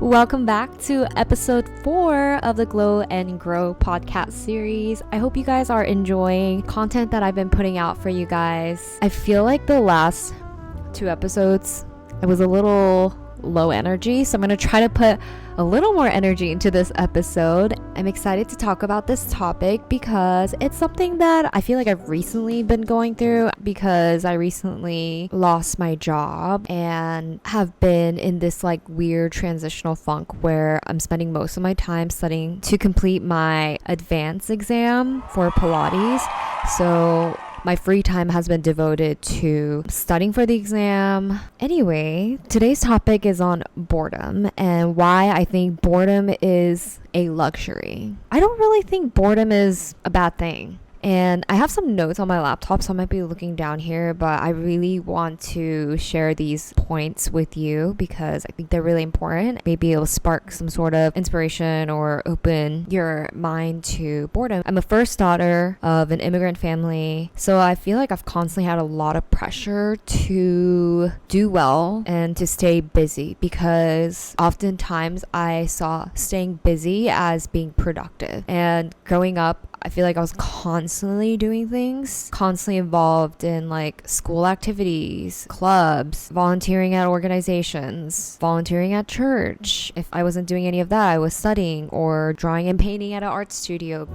Welcome back to episode 4 of the Glow and Grow podcast series. I hope you guys are enjoying content that I've been putting out for you guys. I feel like the last 2 episodes, I was a little low energy, so I'm going to try to put a little more energy into this episode. I'm excited to talk about this topic because it's something that I feel like I've recently been going through because I recently lost my job and have been in this like weird transitional funk where I'm spending most of my time studying to complete my advanced exam for Pilates. So my free time has been devoted to studying for the exam. Anyway, today's topic is on boredom and why I think boredom is a luxury. I don't really think boredom is a bad thing. And I have some notes on my laptop, so I might be looking down here, but I really want to share these points with you because I think they're really important. Maybe it'll spark some sort of inspiration or open your mind to boredom. I'm a first daughter of an immigrant family, so I feel like I've constantly had a lot of pressure to do well and to stay busy because oftentimes I saw staying busy as being productive. And growing up, I feel like I was constantly doing things, constantly involved in like school activities, clubs, volunteering at organizations, volunteering at church. If I wasn't doing any of that, I was studying or drawing and painting at an art studio.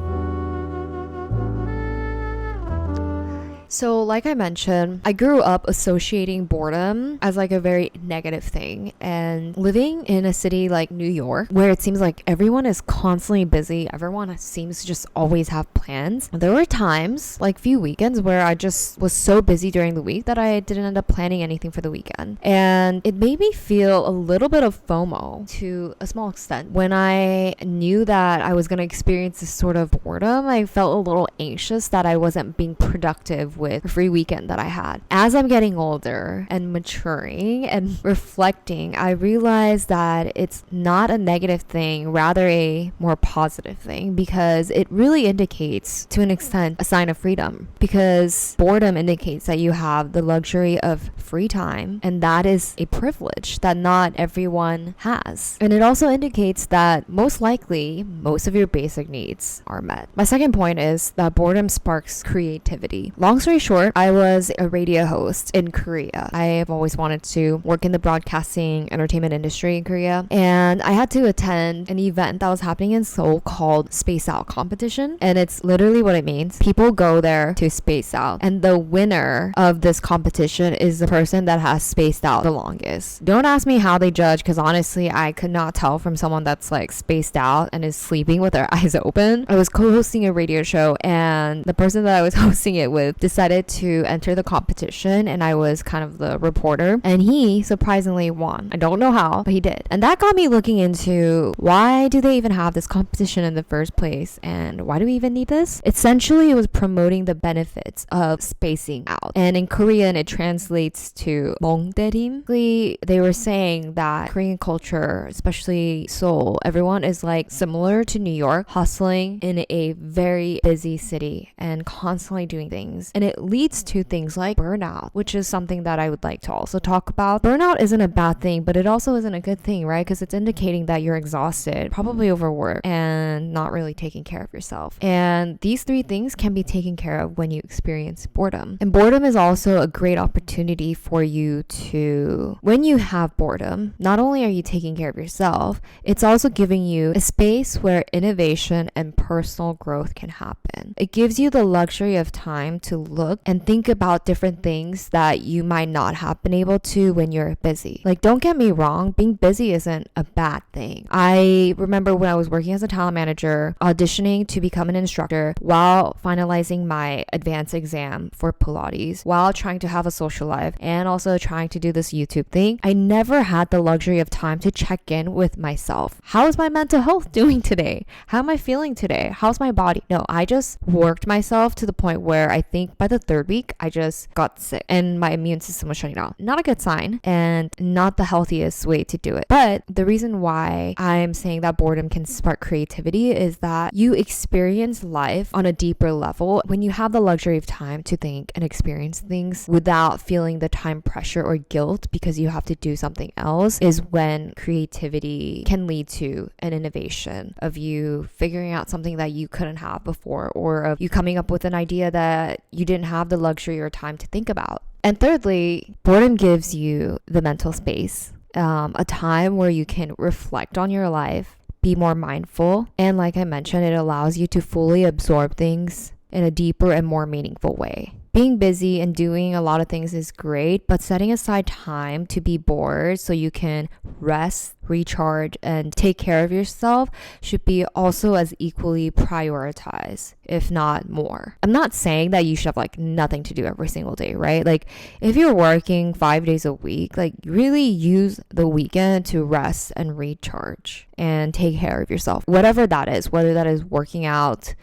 So like I mentioned, I grew up associating boredom as like a very negative thing, and living in a city like New York where it seems like everyone is constantly busy, everyone seems to just always have plans. There were times, like few weekends, where I just was so busy during the week that I didn't end up planning anything for the weekend, and it made me feel a little bit of FOMO to a small extent. When I knew that I was going to experience this sort of boredom, I felt a little anxious that I wasn't being productive with the free weekend that I had. As I'm getting older and maturing and reflecting, I realized that it's not a negative thing, rather a more positive thing, because it really indicates to an extent a sign of freedom, because boredom indicates that you have the luxury of free time, and that is a privilege that not everyone has. And it also indicates that most likely most of your basic needs are met. My second point is that boredom sparks creativity. Long story short, I was a radio host in Korea. I have always wanted to work in the broadcasting entertainment industry in Korea, and I had to attend an event that was happening in Seoul called Space Out Competition, and it's literally what it means. People go there to space out, and the winner of this competition is the person that has spaced out the longest. Don't ask me how they judge, because honestly I could not tell from someone that's like spaced out and is sleeping with their eyes open. I was co-hosting a radio show, and the person that I was hosting it with decided to enter the competition, and I was kind of the reporter, and he surprisingly won. I don't know how, but he did. And that got me looking into why do they even have this competition in the first place, and why do we even need this? Essentially, it was promoting the benefits of spacing out, and in Korean it translates to boredem. They were saying that Korean culture, especially Seoul, everyone is like similar to New York, hustling in a very busy city and constantly doing things, and it leads to things like burnout, which is something that I would like to also talk about. Burnout isn't a bad thing, but it also isn't a good thing, right? Because it's indicating that you're exhausted, probably overworked, and not really taking care of yourself. And these 3 things can be taken care of when you experience boredom. And boredom is also a great opportunity for you to, when you have boredom, not only are you taking care of yourself, it's also giving you a space where innovation and personal growth can happen. It gives you the luxury of time to look and think about different things that you might not have been able to when you're busy. Like, don't get me wrong, being busy isn't a bad thing. I remember when I was working as a talent manager, auditioning to become an instructor while finalizing my advanced exam for Pilates, while trying to have a social life, and also trying to do this YouTube thing. I never had the luxury of time to check in with myself. How is my mental health doing today? How am I feeling today? How's my body? No, I just worked myself to the point where I think by by the third week, I just got sick and my immune system was shutting down. Not a good sign and not the healthiest way to do it. But the reason why I'm saying that boredom can spark creativity is that you experience life on a deeper level when you have the luxury of time to think and experience things without feeling the time pressure or guilt because you have to do something else, is when creativity can lead to an innovation of you figuring out something that you couldn't have before, or of you coming up with an idea that you didn't have the luxury or time to think about. And thirdly, boredom gives you the mental space, a time where you can reflect on your life, be more mindful, and like I mentioned, it allows you to fully absorb things in a deeper and more meaningful way. Being busy and doing a lot of things is great, but setting aside time to be bored so you can rest, recharge, and take care of yourself should be also as equally prioritized, if not more. I'm not saying that you should have like nothing to do every single day, right? Like if you're working 5 days a week, like really use the weekend to rest and recharge and take care of yourself. Whatever that is, whether that is working out,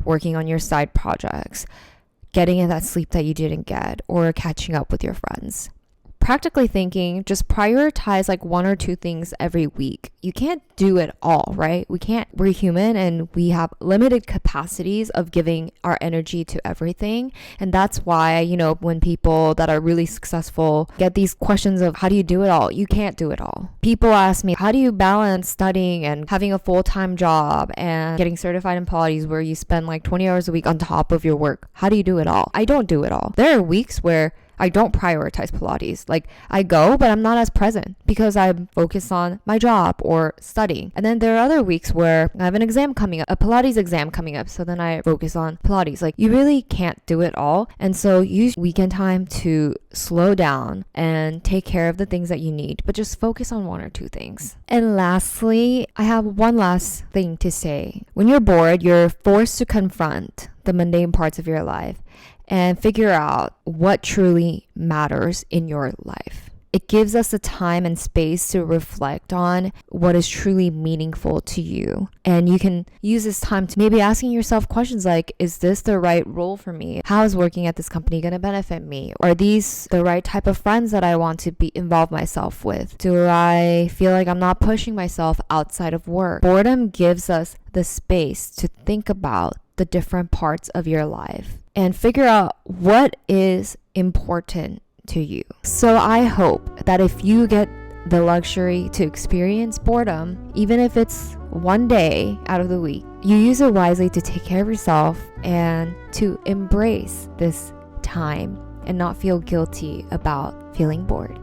working on your side projects, getting in that sleep that you didn't get, or catching up with your friends. Practically thinking, just prioritize like 1 or 2 things every week. You can't do it all, right? We're human and we have limited capacities of giving our energy to everything. And that's why, when people that are really successful get these questions of how do you do it all? You can't do it all. People ask me, how do you balance studying and having a full-time job and getting certified in Pilates where you spend like 20 hours a week on top of your work? How do you do it all? I don't do it all. There are weeks where I don't prioritize Pilates. Like I go, but I'm not as present because I'm focused on my job or studying. And then there are other weeks where I have an exam coming up, a Pilates exam coming up. So then I focus on Pilates. Like you really can't do it all. And so use weekend time to slow down and take care of the things that you need, but just focus on 1 or 2 things. And lastly, I have one last thing to say. When you're bored, you're forced to confront the mundane parts of your life and figure out what truly matters in your life. It gives us the time and space to reflect on what is truly meaningful to you. And you can use this time to maybe asking yourself questions like, is this the right role for me? How is working at this company going to benefit me? Are these the right type of friends that I want to be involve myself with? Do I feel like I'm not pushing myself outside of work? Boredom gives us the space to think about the different parts of your life and figure out what is important to you. So I hope that if you get the luxury to experience boredom, even if it's 1 day out of the week, you use it wisely to take care of yourself and to embrace this time and not feel guilty about feeling bored.